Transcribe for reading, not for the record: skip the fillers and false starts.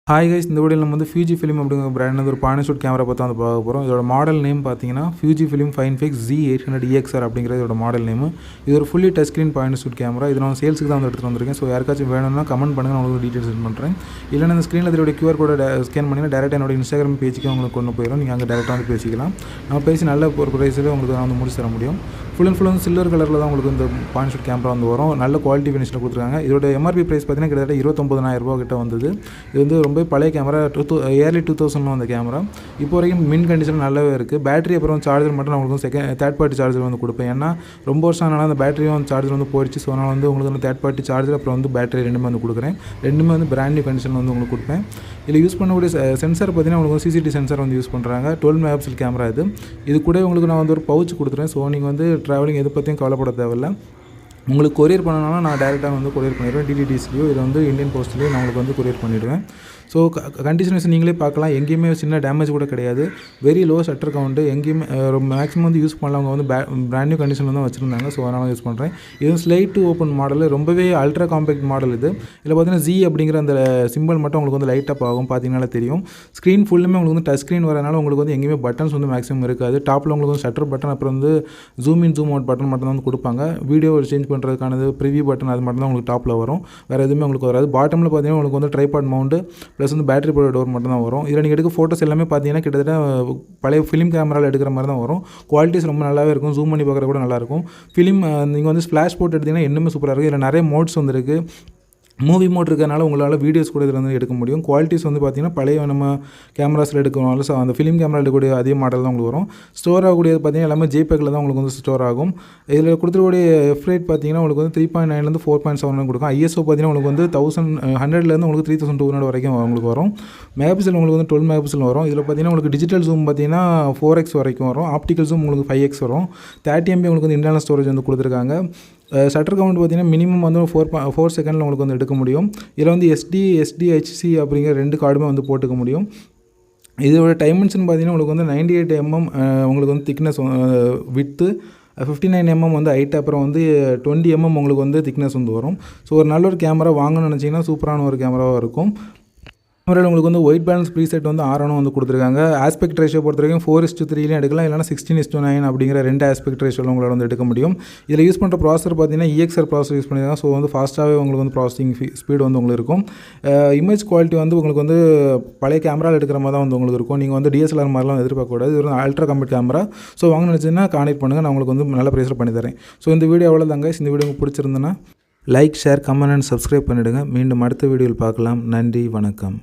Hi guys, இந்த வீடியோவில் நம்ம வந்து ஃபியூஜி ஃபிலிம் அப்படிங்கிற பிராண்ட் ஒரு பாயிண்ட் ஷூட் கேமரா பார்த்து வந்து பார்க்க போகிறோம். இதோட மாடல் நேம் பார்த்தீங்கன்னா ஃபியூஜி ஃபிலிம் ஃபைன்ஃபிக்ஸ் Z800 EXR அப்படிங்கிறது இதோட மாடல் நேம். இது ஒரு fully touch screen point shoot camera. இது நான் சேல்ஸுக்கு தான் வந்து எடுத்துகிட்டு வந்திருக்கேன். ஸோ யாருக்காச்சும் வேணும்னா கமெண்ட் பண்ணுங்கள், நான் உங்களுக்கு டீட்டெயில்ஸ் சென்ட் பண்ணுறேன். இல்லைன்னா இந்த ஸ்க்ரீனில் இதோட QR கோடை ஸ்கேன் பண்ணிங்கன்னா டேரெக்டாக என்னோட இன்ஸ்டாகிராம் பேஜுக்கு உங்களுக்கு கொண்டு போயிடும். நீங்கள் அங்கே டேரெக்டாக வந்து பேசிக்கலாம். நம்ம பேசி நல்ல ஒரு ப்ரைஸில் உங்களுக்கு நான் வந்து முடிச்சு தர முடியும். ஃபுல் வந்து சில்வர் கலரில் தான் உங்களுக்கு இந்த பாயிண்ட் ஷூட் கேமரா வந்து வரும். நல்ல குவாலிட்டி ஃபினிஷில் கொடுத்துருக்காங்க. இதோட MRP ப்ரைஸ் பார்த்தீங்கன்னா கிட்டத்தட்ட 29,000 ரூபா கிட்ட வந்தது. இது வந்து ரொம்ப பழைய கேமரா, இயர்லி 2000 அந்த கேமரா. இப்போ வரைக்கும் மின் கண்டிஷன் நல்லாவே இருக்குது. பேட்டரி அப்புறம் சார்ஜர் மட்டும் நான் உங்களுக்கு தேர்ட் பார்ட்டி சார்ஜர் வந்து கொடுப்பேன். ஏன்னா ரொம்ப வருஷம் ஆனாலும் அந்த பேட்டரியும் சார்ஜர் வந்து போயிடுச்சு. ஸோ அதனால் வந்து உங்களுக்கு வந்து தேர்ட் பார்ட்டி சார்ஜர் அப்புறம் வந்து பேட்டரி ரெண்டுமே வந்து கொடுக்குறேன். ரெண்டுமே வந்து பிராண்ட் நியூ கண்டிஷன் வந்து உங்களுக்கு கொடுப்பேன். இதில் யூஸ் பண்ணக்கூடிய சென்சார் பார்த்தீங்கன்னா உங்களுக்கு CCTV சென்சார் வந்து யூஸ் பண்ணுறாங்க. 12 MP கேமரா இது கூட உங்களுக்கு நான் வந்து ஒரு பவுச் கொடுத்துறேன். ஸோ நீங்கள் வந்து ட்ராவலிங் எதை பற்றியும் கவலைப்பட தேவையில்லை. உங்களுக்கு கொரியர் பண்ணனாலும் நான் டேரெக்டாக வந்து கொரியர் பண்ணிடுவேன். DTDCலையோ இது வந்து இந்தியன் போஸ்ட்லேயும் நான் உங்களுக்கு வந்து கொரியர் பண்ணிவிடுவேன். ஸோ கண்டிஷன்ஸ் நீங்களே பார்க்கலாம். எங்கேயுமே சின்ன டேமேஜ் கூட கிடையாது. Very low shutter count. எங்கேயுமே மேக்ஸிமம் வந்து யூஸ் பண்ணலவங்க வந்து பிராண்ட் நியூ கண்டிஷனில் தான் வச்சுருந்தாங்க. ஸோ அதனால் யூஸ் பண்ணுறேன். இது ஸ்லைட் டு ஓப்பன் மாடல், ரொம்பவே அல்ட்ரா காம்பேக்ட் மாடல். இதில் பார்த்தீங்கன்னா Z அப்படிங்கிற அந்த சிம்பிள் மட்டும் உங்களுக்கு வந்து லைட் அப் ஆகும். பார்த்தீங்கன்னாலே தெரியும். ஸ்க்ரீன் ஃபுல்லுமே உங்களுக்கு வந்து டச் ஸ்க்ரீன் வரனால உங்களுக்கு வந்து எங்கேயுமே பட்டன்ஸ் வந்து மேக்ஸிமம் இருக்காது. டாப்பில் உங்களுக்கு வந்து ஷட்டர் பட்டன் அப்புறம் வந்து zoom in zoom out button மட்டும் தான் வந்து கொடுப்பாங்க. வீடியோ சேஞ்ச் பண்ணுறதுக்கானது ப்ரிவியூ பட்டன் அது மட்டும் தான் உங்களுக்கு டாப்பில் வரும். வேறு எதுவுமே உங்களுக்கு வராது. பாட்டமில் பார்த்தீங்கன்னா உங்களுக்கு வந்து ட்ரைபாட் மவுண்ட் ப்ளஸ் வந்து பேட்டரி போட டோர் மட்டும் தான் வரும். இதில் நீங்கள் எடுக்க ஃபோட்டோஸ் எல்லாமே பார்த்தீங்கன்னா கிட்டத்தட்ட பழைய ஃபிலிம் கேமராவில் எடுக்கிற மாதிரி தான் வரும். குவாலிட்டிஸ் ரொம்ப நல்லாவே இருக்கும். ஜூம் பண்ணி பார்க்குற கூட நல்லாயிருக்கும். ஃபிலிம் நீங்கள் வந்து ஃப்ளாஷ் போட்டு எடுத்திங்கன்னா இன்னுமே சூப்பராக இருக்கும். இதில் நிறைய மோட்ஸ் வந்துருக்கு. மூவி மோட் இருக்கிறனால உங்களால் வீடியோஸ் கூட இதில் வந்து எடுக்க முடியும். குவாலிட்டிஸ் வந்து பார்த்திங்கன்னா பழைய நம்ம கேமராஸில் எடுக்கிறனால ஸோ அந்த ஃபிலிம் கேமரா எடுக்கக்கூடிய அதே மாடல் தான் உங்களுக்கு வரும். ஸ்டோர் ஆகக்கூடியது பார்த்திங்கன்னா எல்லாமே JPEGல தான் உங்களுக்கு வந்து ஸ்டோர் ஆகும். இதில் கொடுத்துக்கூடிய F-rate பார்த்திங்கன்னா உங்களுக்கு வந்து 3.9 4.7 கொடுக்கும். ISO பார்த்திங்கன்னா உங்களுக்கு வந்து 1100 உங்களுக்கு 3200 வரைக்கும் உங்களுக்கு வரும். மெகாபிக்சல் உங்களுக்கு வந்து 12 MP வரும். இதில் பார்த்திங்கன்னா உங்களுக்கு டிஜிட்டல் ஜூம் பார்த்திங்கன்னா 4x வரைக்கும் வரும். ஆப்டிக்கல் ஜூம் உங்களுக்கு 5x வரும். 30 MB உங்களுக்கு வந்து இன்டர்னல் ஸ்டோரேஜ் வந்து கொடுத்துருக்காங்க. ஷட்டர் கவுண்ட் பார்த்திங்கன்னா மினிமம் வந்து 4 செகண்டில் உங்களுக்கு வந்து எடுக்க முடியும். இதில் வந்து SDHC அப்படிங்கிற 2 கார்டுமே வந்து போட்டுக்க முடியும். இதோட டைமென்ஷன் பார்த்திங்கன்னா உங்களுக்கு வந்து 98 mm உங்களுக்கு வந்து திக்னஸ் வித்து, 59 mm வந்து ஹைட், அப்புறம் வந்து 20 mm உங்களுக்கு வந்து திக்னஸ் வந்து வரும். ஸோ ஒரு நல்ல ஒரு கேமரா வாங்கணும்னு நினச்சிங்கன்னா சூப்பரான ஒரு கேமராவாக இருக்கும். கேமராவில் உங்களுக்கு வந்து ஒயிட் பேலன்ஸ் ப்ரீசெட் வந்து 6 வந்து கொடுத்துருக்காங்க. ஆஸ்பெக்ட் ரேஷியோ பொறுத்த வரைக்கும் 4:3 எடுக்கலாம், இல்லைனா 16:9 அப்படிங்கிற 2 ஆஸ்பெக்ட் ரேஷியோவில் உங்களால் வந்து எடுக்க முடியும். இதில் யூஸ் பண்ணுற ப்ராசஸர் பார்த்தீங்கன்னா EXR ப்ராசஸர் யூஸ் பண்ணியிருக்காங்க. ஸோ வந்து ஃபாஸ்ட்டாகவே உங்களுக்கு வந்து ப்ராசஸிங் ஸ்பீடு வந்து உங்களுக்கு இருக்கும். இமேஜ் குவாலிட்டி வந்து உங்களுக்கு வந்து பழைய கேமராவில் எடுக்கிற மாதிரி தான் வந்து உங்களுக்கு இருக்கும். நீங்கள் வந்து DSLR மாதிரிலாம் எதிர்பார்க்கக்கூடாது. இது ஒரு அல்ட்ரா காம்பேக்ட் கேமரா. ஸோ வாங்க நினச்சிங்கன்னா கான்டெக்ட் பண்ணுங்கள், நான் உங்களுக்கு வந்து நல்ல ப்ரைஸில் பண்ணி தரேன். ஸோ இந்த வீடியோ அவ்வளோதாங்க. இந்த வீடியோ உங்களுக்கு பிடிச்சிருந்தேன்னா like, share, comment and subscribe பண்ணிவிடுங்க. மீண்டும் அடுத்த வீடியோவில் பார்க்கலாம். நன்றி, வணக்கம்.